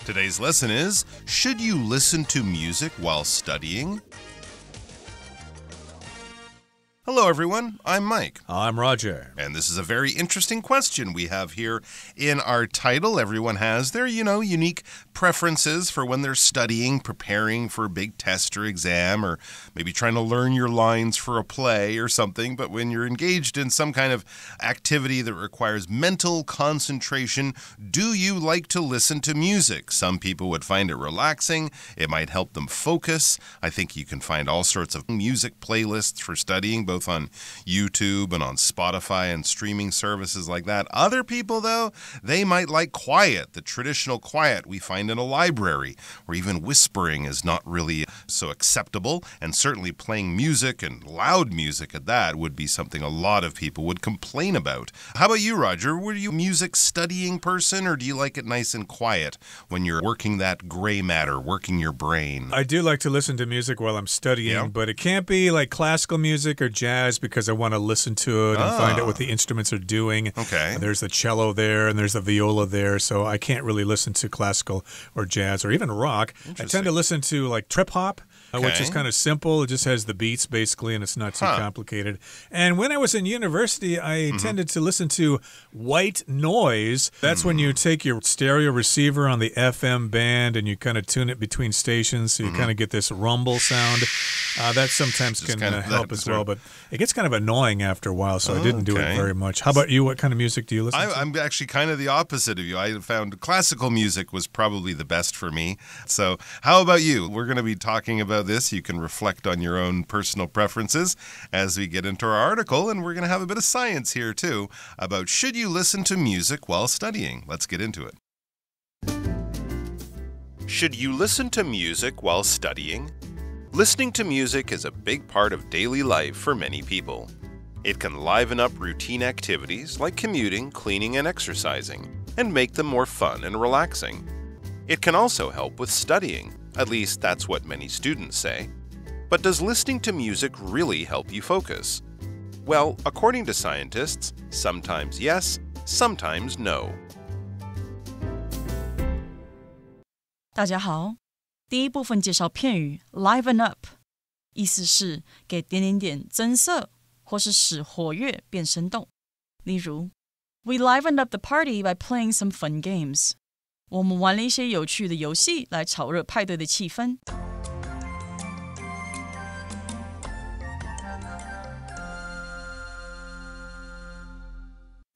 Today's lesson is, should you listen to music while studying? Hello, everyone. I'm Mike. I'm Roger. And this is a very interesting question we have here in our title. Everyone has their, unique preferences for when they're studying, preparing for a big test or exam, or maybe trying to learn your lines for a play or something. But when you're engaged in some kind of activity that requires mental concentration, do you like to listen to music? Some people would find it relaxing. It might help them focus. I think you can find all sorts of music playlists for studying, both on YouTube and on Spotify and streaming services like that. Other people, though, they might like quiet, the traditional quiet we find in a library, where even whispering is not really so acceptable, and certainly playing music, and loud music at that, would be something a lot of people would complain about. How about you, Roger? Were you a music studying person, or do you like it nice and quiet when you're working that gray matter, working your brain? I do like to listen to music while I'm studying, but it can't be like classical music or jazz because I want to listen to it and find out what the instruments are doing. Okay. There's the cello there and there's the viola there, so I can't really listen to classical or jazz or even rock. I tend to listen to like trip hop. Which is kind of simple. It just has the beats, basically, and it's not too complicated. And when I was in university, I tended to listen to white noise. That's when you take your stereo receiver on the FM band and you kind of tune it between stations, so you kind of get this rumble sound. That sometimes can help as well, but it gets kind of annoying after a while, so I didn't do it very much. How about you? What kind of music do you listen to? I'm actually kind of the opposite of you. I found classical music was probably the best for me. So how about you? We're going to be talking about this. You can reflect on your own personal preferences as we get into our article, and we're going to have a bit of science here too about should you listen to music while studying. Let's get into it. Should you listen to music while studying? Listening to music is a big part of daily life for many people. It can liven up routine activities like commuting, cleaning, and exercising, and make them more fun and relaxing. It can also help with studying. At least that's what many students say. But does listening to music really help you focus? Well, according to scientists, sometimes yes, sometimes no. 大家好，第一部分介绍片语 liven up， 意思是给点点点增色，或是使活跃变生动。例如 We livened up the party by playing some fun games. 我们玩了一些有趣的游戏来炒热派对的气氛。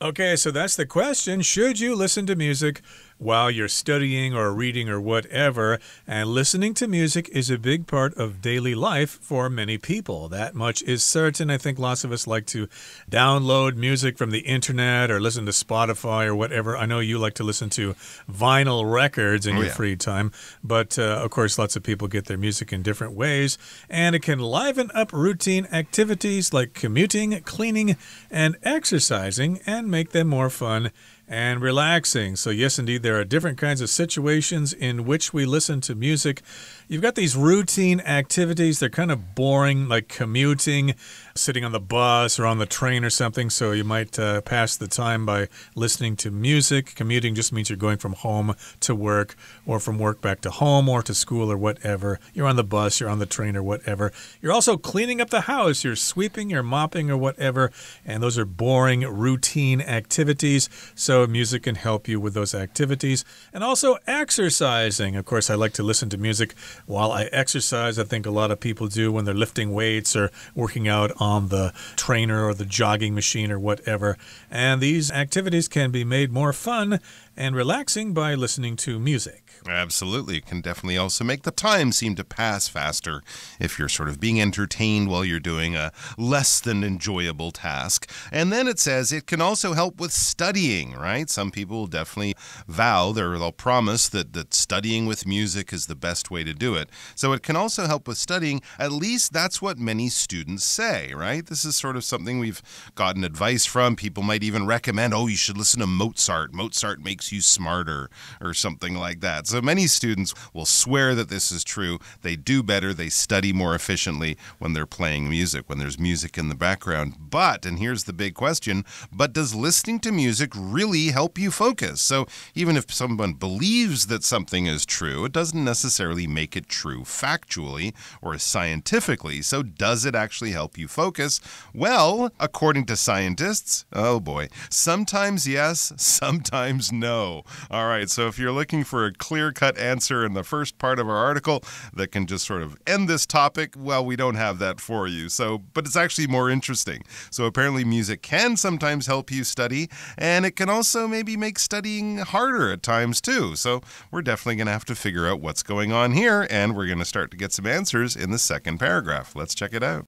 Okay, so that's the question. Should you listen to music while you're studying or reading or whatever? And listening to music is a big part of daily life for many people. That much is certain. I think lots of us like to download music from the internet or listen to Spotify or whatever. I know you like to listen to vinyl records in your free time. But, of course, lots of people get their music in different ways. And it can liven up routine activities like commuting, cleaning, and exercising and make them more fun and relaxing. So yes, indeed, there are different kinds of situations in which we listen to music. You've got these routine activities. They're kind of boring, like commuting, sitting on the bus or on the train or something. So you might pass the time by listening to music. Commuting just means you're going from home to work or from work back to home or to school or whatever. You're on the bus, you're on the train or whatever. You're also cleaning up the house. You're sweeping, you're mopping or whatever. And those are boring, routine activities. So music can help you with those activities. And also exercising. Of course, I like to listen to music while I exercise. I think a lot of people do when they're lifting weights or working out on the trainer or the jogging machine or whatever. And these activities can be made more fun and relaxing by listening to music. Absolutely. It can definitely also make the time seem to pass faster if you're sort of being entertained while you're doing a less than enjoyable task. And then it says it can also help with studying, right? Some people will definitely vow, they'll promise that studying with music is the best way to do it. So it can also help with studying. At least that's what many students say, right? This is sort of something we've gotten advice from. People might even recommend, you should listen to Mozart. Mozart makes makes you smarter or something like that. So many students will swear that this is true. They do better. They study more efficiently when they're playing music, when there's music in the background. But, and here's the big question, but does listening to music really help you focus? So even if someone believes that something is true, it doesn't necessarily make it true factually or scientifically. So does it actually help you focus? Well, according to scientists, oh boy, sometimes yes, sometimes no. All right, so if you're looking for a clear-cut answer in the first part of our article that can just sort of end this topic, well, we don't have that for you. But it's actually more interesting. So apparently music can sometimes help you study, and it can also maybe make studying harder at times too. So we're definitely going to have to figure out what's going on here, and we're going to start to get some answers in the second paragraph. Let's check it out.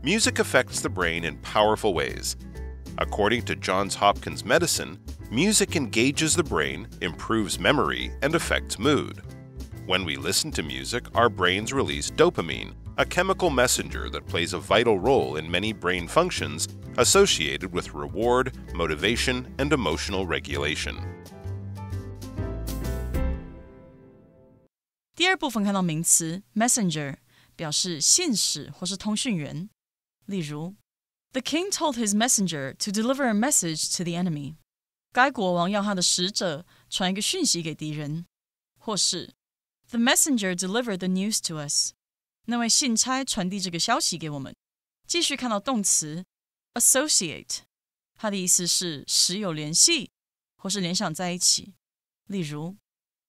Music affects the brain in powerful ways. According to Johns Hopkins Medicine, music engages the brain, improves memory, and affects mood. When we listen to music, our brains release dopamine, a chemical messenger that plays a vital role in many brain functions associated with reward, motivation, and emotional regulation. 第二部分看到名词 messenger 表示信使或是通讯员。例如 The king told his messenger to deliver a message to the enemy. 该国王要他的使者传一个讯息给敌人。或是 The messenger delivered the news to us. 那位信差传递这个消息给我们。继续看到动词 associate， 它的意思是使有联系或是联想在一起。例如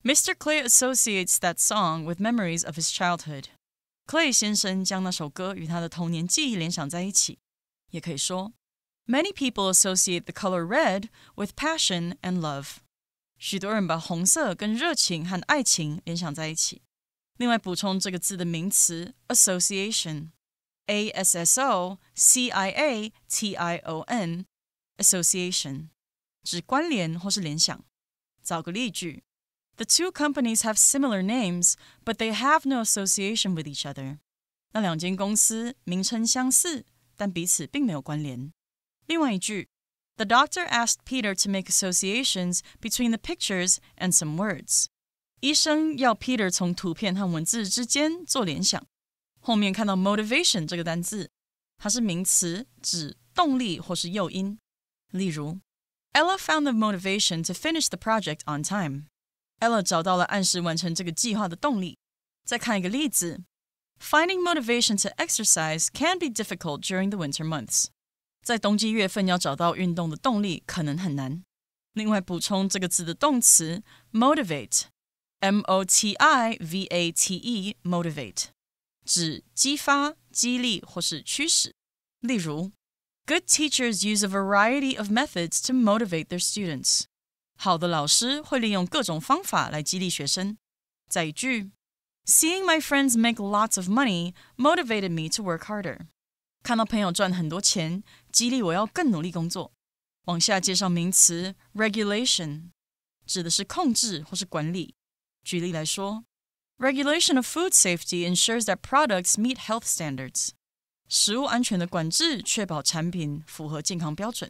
Mr. Clay associates that song with memories of his childhood. Clay 先生将那首歌与他的童年记忆联想在一起。也可以说 Many people associate the color red with passion and love. 许多人把红色跟热情和爱情联想在一起。另外补充这个字的名词 association. A-S-S-O-C-I-A-T-I-O-N association 指关联或是联想。找个例句The two companies have similar names, but they have no association with each other. 那两间公司名称相似，但彼此并没有关联。另外一句 The doctor asked Peter to make associations between the pictures and some words. 医生要 Peter 从图片和文字之间做联想。后面看到 motivation 这个单字，它是名词，指动力或是诱因。例如 Ella found the motivation to finish the project on time.Ella 找到了按时完成这个计划的动力。再看一个例子 Finding motivation to exercise can be difficult during the winter months. 在冬季月份要找到运动的动力可能很难。另外补充这个字的动词 motivate M-O-T-I-V-A-T-E motivate 指激发、激励或是驱使。例如 Good teachers use a variety of methods to motivate their students.好的老师会利用各种方法来激励学生。再一句 Seeing my friends make lots of money motivated me to work harder. 看到朋友赚很多钱，激励我要更努力工作。往下介绍名词 regulation， 指的是控制或是管理。举例来说 Regulation of food safety ensures that products meet health standards. 食物安全的管制确保产品符合健康标准。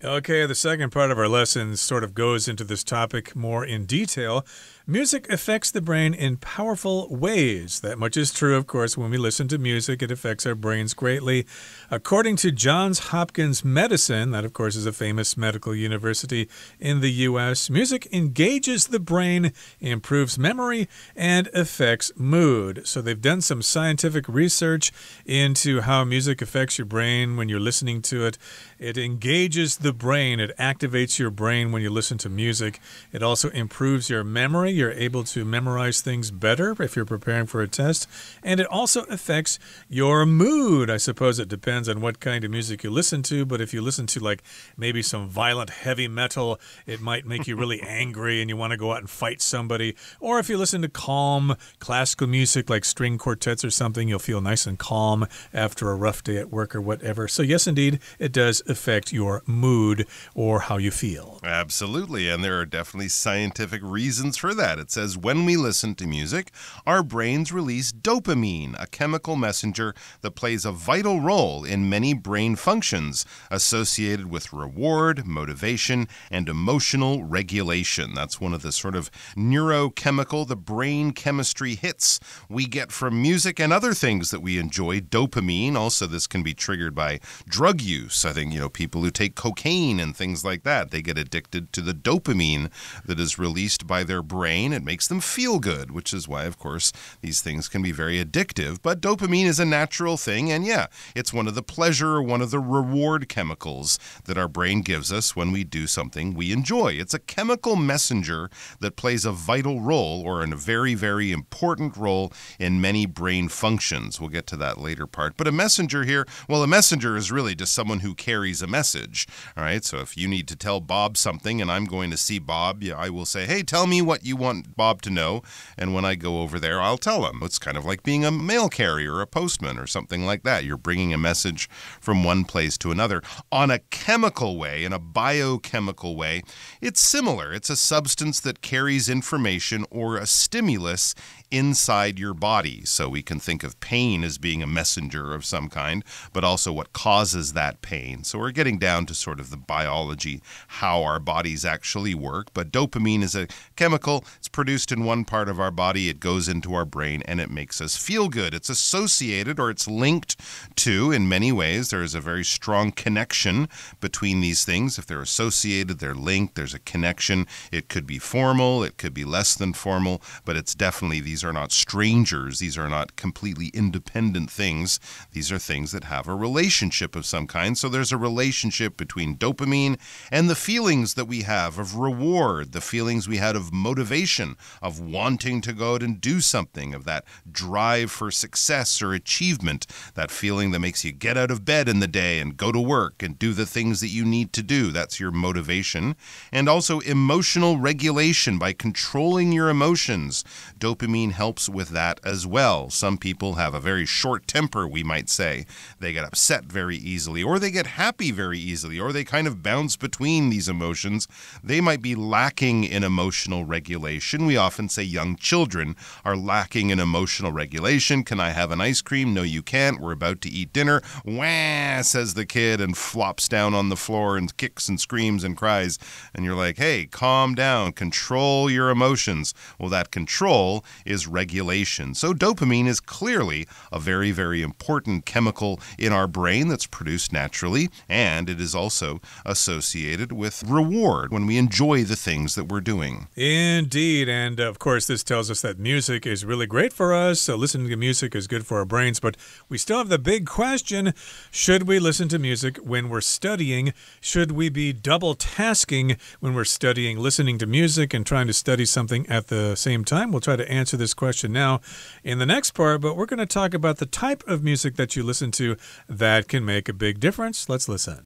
Okay, the second part of our lesson sort of goes into this topic more in detail. Music affects the brain in powerful ways. That much is true, of course. When we listen to music, it affects our brains greatly. According to Johns Hopkins Medicine, that, of course, is a famous medical university in the U.S., music engages the brain, improves memory, and affects mood. So they've done some scientific research into how music affects your brain when you're listening to it. It engages the brain. It activates your brain when you listen to music. It also improves your memory. You're able to memorize things better if you're preparing for a test. And it also affects your mood. I suppose it depends on what kind of music you listen to, but if you listen to like maybe some violent heavy metal, it might make you really angry and you want to go out and fight somebody. Or if you listen to calm classical music like string quartets or something, you'll feel nice and calm after a rough day at work or whatever. So yes, indeed, it does affect your mood or how you feel. Absolutely, and there are definitely scientific reasons for that. that. It says, when we listen to music, our brains release dopamine, a chemical messenger that plays a vital role in many brain functions associated with reward, motivation, and emotional regulation. That's one of the sort of neurochemical, the brain chemistry hits we get from music and other things that we enjoy. Dopamine, also this can be triggered by drug use. I think, people who take cocaine and things like that, they get addicted to the dopamine that is released by their brain. It makes them feel good, which is why, of course, these things can be very addictive. But dopamine is a natural thing, and yeah, it's one of the pleasure or one of the reward chemicals that our brain gives us when we do something we enjoy. It's a chemical messenger that plays a vital role or a very, very important role in many brain functions. We'll get to that later part. But a messenger here, well, a messenger is really just someone who carries a message. All right, so if you need to tell Bob something and I'm going to see Bob, I will say, hey, tell me what you want Bob to know. And when I go over there, I'll tell him. It's kind of like being a mail carrier, a postman, or something like that. You're bringing a message from one place to another. On a chemical way, in a biochemical way, it's similar. It's a substance that carries information or a stimulus inside your body. So we can think of pain as being a messenger of some kind, but also what causes that pain. So we're getting down to sort of the biology, how our bodies actually work. But dopamine is a chemical. It's produced in one part of our body. It goes into our brain and it makes us feel good. It's associated or it's linked to, in many ways, there is a very strong connection between these things. If they're associated, they're linked, there's a connection. It could be formal, it could be less than formal, but it's definitely, these are not strangers. These are not completely independent things. These are things that have a relationship of some kind. So there's a relationship between dopamine and the feelings that we have of reward, the feelings we had of motivation, of wanting to go out and do something, of that drive for success or achievement, that feeling that makes you get out of bed in the day and go to work and do the things that you need to do. That's your motivation. And also emotional regulation by controlling your emotions. Dopamine helps with that as well. Some people have a very short temper, we might say. They get upset very easily, or they get happy very easily, or they kind of bounce between these emotions. They might be lacking in emotional regulation. We often say young children are lacking in emotional regulation. Can I have an ice cream? No, you can't. We're about to eat dinner. Wah, says the kid and flops down on the floor and kicks and screams and cries. And you're like, hey, calm down, control your emotions. Well, that control is regulation. So dopamine is clearly a very, very important chemical in our brain that's produced naturally, and it is also associated with reward when we enjoy the things that we're doing. Indeed, and of course this tells us that music is really great for us, so listening to music is good for our brains, but we still have the big question, should we listen to music when we're studying? Should we be double tasking when we're studying, listening to music and trying to study something at the same time? We'll try to answer this question now in the next part, but we're going to talk about the type of music that you listen to that can make a big difference. Let's listen.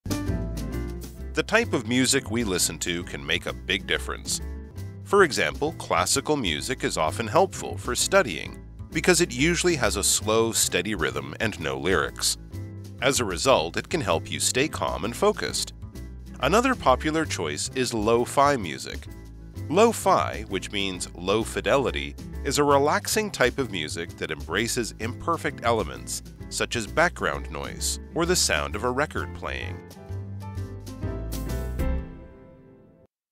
The type of music we listen to can make a big difference. For example, classical music is often helpful for studying because it usually has a slow, steady rhythm and no lyrics. As a result, it can help you stay calm and focused. Another popular choice is lo-fi music. Lo-fi, which means low fidelity, is a relaxing type of music that embraces imperfect elements, such as background noise or the sound of a record playing.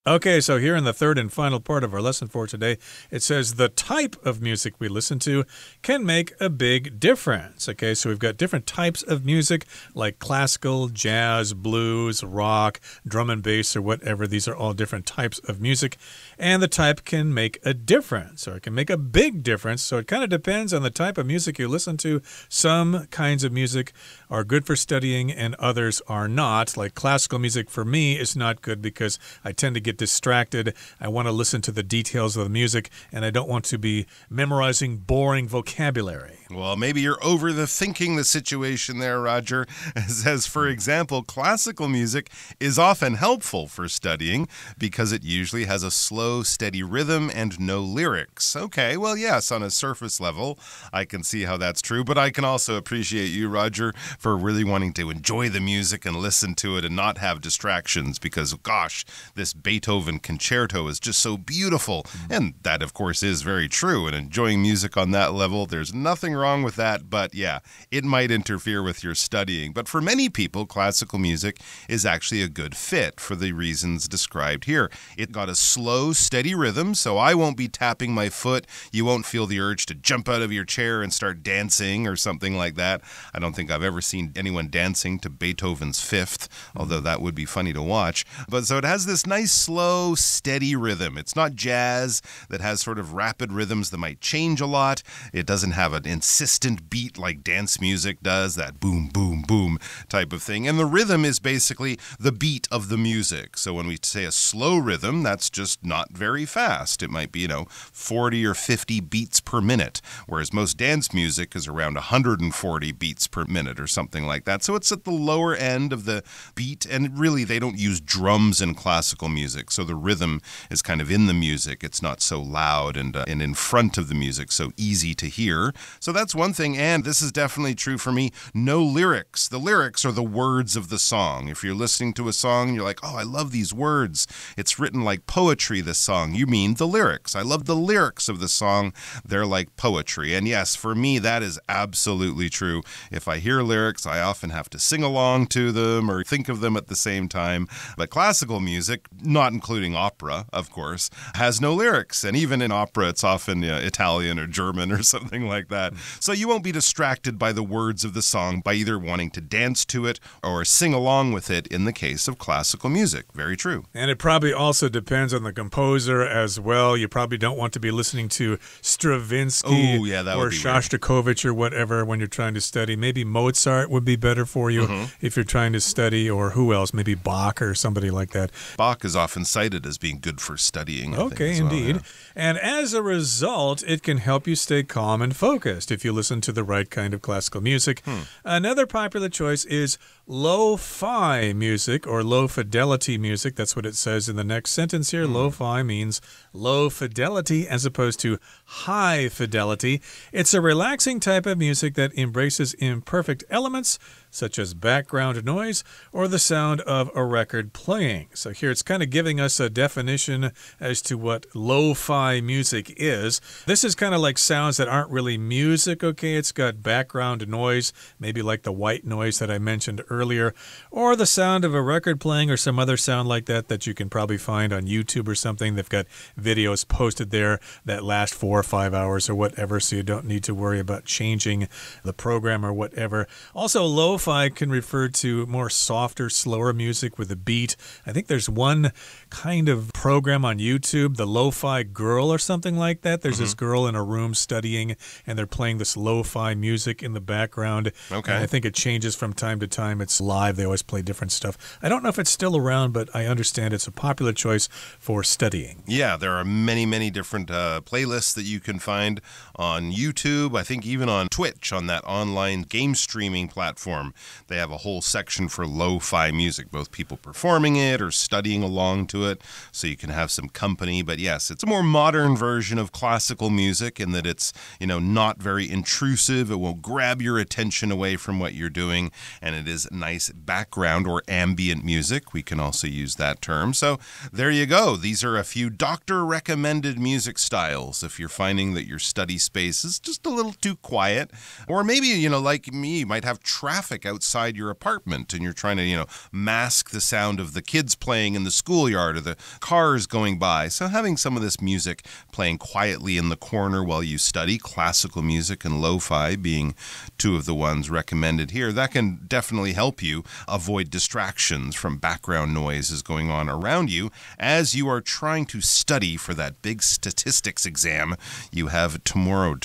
Okay, so here in the third and final part of our lesson for today, it says the type of music we listen to can make a big difference. Okay, so we've got different types of music like classical, jazz, blues, rock, drum and bass, or whatever. These are all different types of music, and the type can make a difference, or it can make a big difference. So it kind of depends on the type of music you listen to. Some kinds of music are good for studying and others are not. Like classical music for me is not good because I tend to get distracted. I want to listen to the details of the music and I don't want to be memorizing boring vocabulary. Well, maybe you're overthinking the situation there, Roger. As for example, classical music is often helpful for studying because it usually has a slow, steady rhythm and no lyrics. Okay, well, yes, on a surface level, I can see how that's true, but I can also appreciate you, Roger, for really wanting to enjoy the music and listen to it and not have distractions because, gosh, this Beethoven concerto is just so beautiful. And that, of course, is very true. And enjoying music on that level, there's nothing wrong with that, but yeah, it might interfere with your studying. But for many people, classical music is actually a good fit for the reasons described here. It got a slow, steady rhythm, so I won't be tapping my foot. You won't feel the urge to jump out of your chair and start dancing or something like that. I don't think I've ever seen anyone dancing to Beethoven's Fifth, although that would be funny to watch. But so it has this nice, slow, steady rhythm. It's not jazz that has sort of rapid rhythms that might change a lot. It doesn't have an insistent beat like dance music does, that boom, boom, boom type of thing. And the rhythm is basically the beat of the music. So when we say a slow rhythm, that's just not very fast. It might be, 40 or 50 beats per minute, whereas most dance music is around 140 beats per minute or something like that. So it's at the lower end of the beat, and really they don't use drums in classical music, so the rhythm is kind of in the music. It's not so loud and in front of the music, so easy to hear. So that's one thing, and this is definitely true for me. No lyrics. The lyrics are the words of the song. If you're listening to a song and you're like, oh, I love these words. It's written like poetry, this song. You mean the lyrics. I love the lyrics of the song. They're like poetry. And yes, for me, that is absolutely true. If I hear lyrics, I often have to sing along to them or think of them at the same time. But classical music, not including opera, of course, has no lyrics. And even in opera, it's often Italian or German or something like that. So you won't be distracted by the words of the song by either wanting to dance to it or sing along with it in the case of classical music. Very true. And it probably also depends on the composer as well. You probably don't want to be listening to Stravinsky or Shostakovich or whatever when you're trying to study. Maybe Mozart would be better for you if you're trying to study, or who else? Maybe Bach or somebody like that. Bach is often cited as being good for studying. Okay, indeed. Well, yeah. And as a result, it can help you stay calm and focused if you listen to the right kind of classical music. Another popular choice is lo-fi music or low-fidelity music. That's what it says in the next sentence here. Lo-fi means low fidelity as opposed to high fidelity. It's a relaxing type of music that embraces imperfect elements such as background noise or the sound of a record playing. So here it's kind of giving us a definition as to what lo-fi music is. This is kind of like sounds that aren't really music, okay? It's got background noise, maybe like the white noise that I mentioned earlier, or the sound of a record playing or some other sound like that that you can probably find on YouTube or something. They've got videos posted there that last 4 or 5 hours or whatever, so you don't need to worry about changing the program or whatever. Also, lo-fi can refer to more softer, slower music with a beat. I think there's one kind of program on YouTube, the Lo-Fi Girl or something like that. There's this girl in a room studying, and they're playing this lo-fi music in the background. Okay. And I think it changes from time to time. It's live. They always play different stuff. I don't know if it's still around, but I understand it's a popular choice for studying. Yeah, there are many, many different playlists that you can find on YouTube. I think even on Twitch, on that online game streaming platform, they have a whole section for lo-fi music, both people performing it or studying along to it, so you can have some company. But yes, it's a more modern version of classical music in that it's, not very intrusive. It won't grab your attention away from what you're doing, and it is nice background or ambient music. We can also use that term. So there you go. These are a few doctor-recommended music styles if you're finding that your study space is just a little too quiet, or maybe, like me, you might have traffic outside your apartment and you're trying to, mask the sound of the kids playing in the schoolyard or the cars going by. So having some of this music playing quietly in the corner while you study, classical music and lo-fi being two of the ones recommended here, that can definitely help you avoid distractions from background noises going on around you as you are trying to study for that big statistics exam you have tomorrow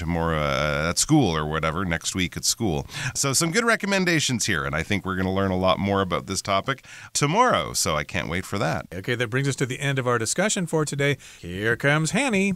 at school or whatever, next week at school. So some good recommendations here, and I think we're going to learn a lot more about this topic tomorrow, so I can't wait for that. Okay, that brings us to the end of our discussion for today. Here comes Hanny.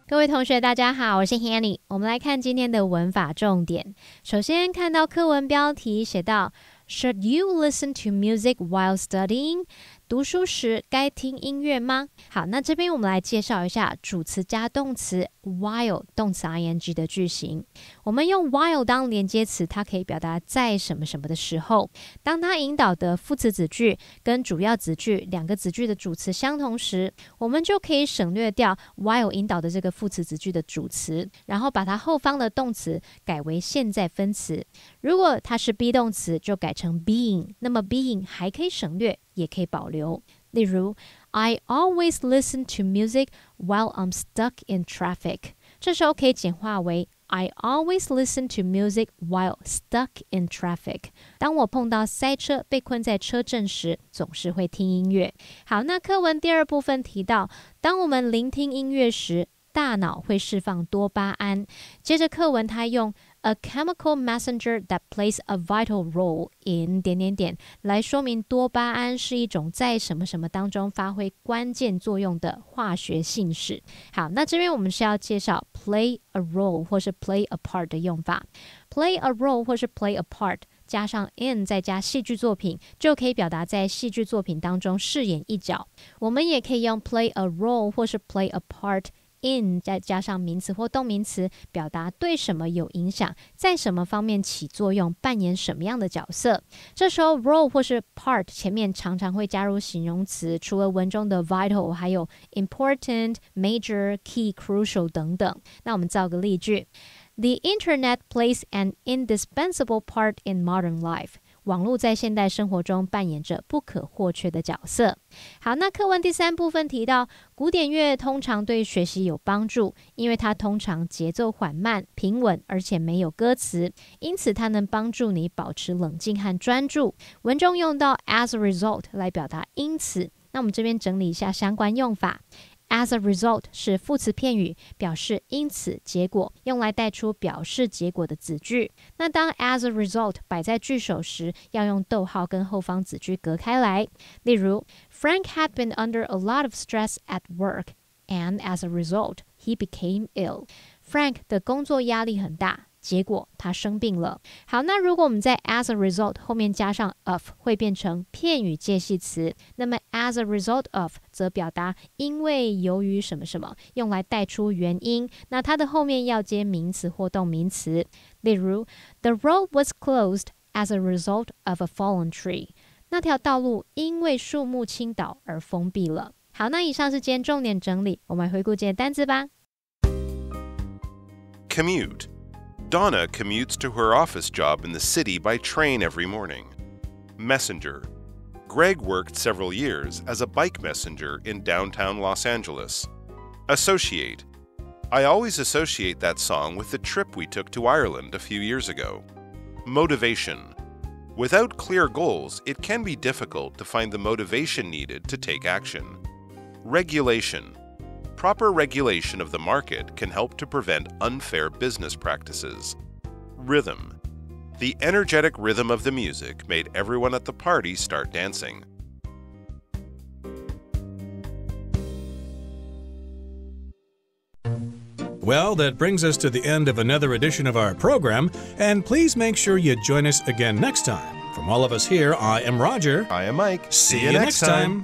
各位同学大家好，我是 Hanny。 我们来看今天的文法重点。首先看到课文标题写到 Should you listen to music while studying? 读书时该听音乐吗？好，那这边我们来介绍一下主词加动词 while 动词 ing 的句型。我们用 while 当连接词，它可以表达在什么什么的时候。当它引导的副词子句跟主要子句两个子句的主词相同时，我们就可以省略掉 while 引导的这个副词子句的主词，然后把它后方的动词改为现在分词。如果它是 be 动词，就改成 being， 那么 being 还可以省略也可以保留。例如 I always listen to music while I'm stuck in traffic。 这时候可以简化为 I always listen to music while stuck in traffic。 当我碰到塞车被困在车阵时，总是会听音乐。好，那课文第二部分提到，当我们聆听音乐时，大脑会释放多巴胺。接着课文它用 a chemical messenger that plays a vital role in 来说明多巴胺是一种在什么什么当中发挥关键作用的化学性质。好，那这边我们是要介绍 play a role 或是 play a part 的用法。 play a role 或是 play a part加上 in 再加戏剧作品，就可以表达在戏剧作品当中饰演一角。我们也可以用 play a role 或是 play a part in 再加上名词或动名词，表达对什么有影响，在什么方面起作用，扮演什么样的角色。这时候 role 或是 part 前面常常会加入形容词，除了文中的 vital， 还有 important, major, key, crucial 等等。那我们造个例句。 The internet plays an indispensable part in modern life。网络在现代生活中扮演着不可或缺的角色。好，那课文第三部分提到，古典乐通常对学习有帮助，因为它通常节奏缓慢、平稳，而且没有歌词，因此它能帮助你保持冷静和专注。文中用到 as a result 来表达因此。那我们这边整理一下相关用法。As a result 是副词片语，表示因此结果，用来带出表示结果的子句。那当 as a result 摆在句首时，要用逗号跟后方子句隔开来。例如 Frank had been under a lot of stress at work, and as a result, he became ill. Frank 的工作压力很大，结果他生病了。好，那如果我们在 as a result 后面加上 of， 会变成片语介系词。那么 as a result of 则表达因为由于什么什么，用来带出原因。那它的后面要接名词或动名词。例如 The road was closed as a result of a fallen tree。 那条道路因为树木倾倒而封闭了。好，那以上是今天重点整理，我们来回顾今天单字吧。Commute. Donna commutes to her office job in the city by train every morning. Messenger. Greg worked several years as a bike messenger in downtown Los Angeles. Associate. I always associate that song with the trip we took to Ireland a few years ago. Motivation. Without clear goals, it can be difficult to find the motivation needed to take action. Regulation. Proper regulation of the market can help to prevent unfair business practices. Rhythm. The energetic rhythm of the music made everyone at the party start dancing. Well, that brings us to the end of another edition of our program, and please make sure you join us again next time. From all of us here, I am Roger. I am Mike. See you next time.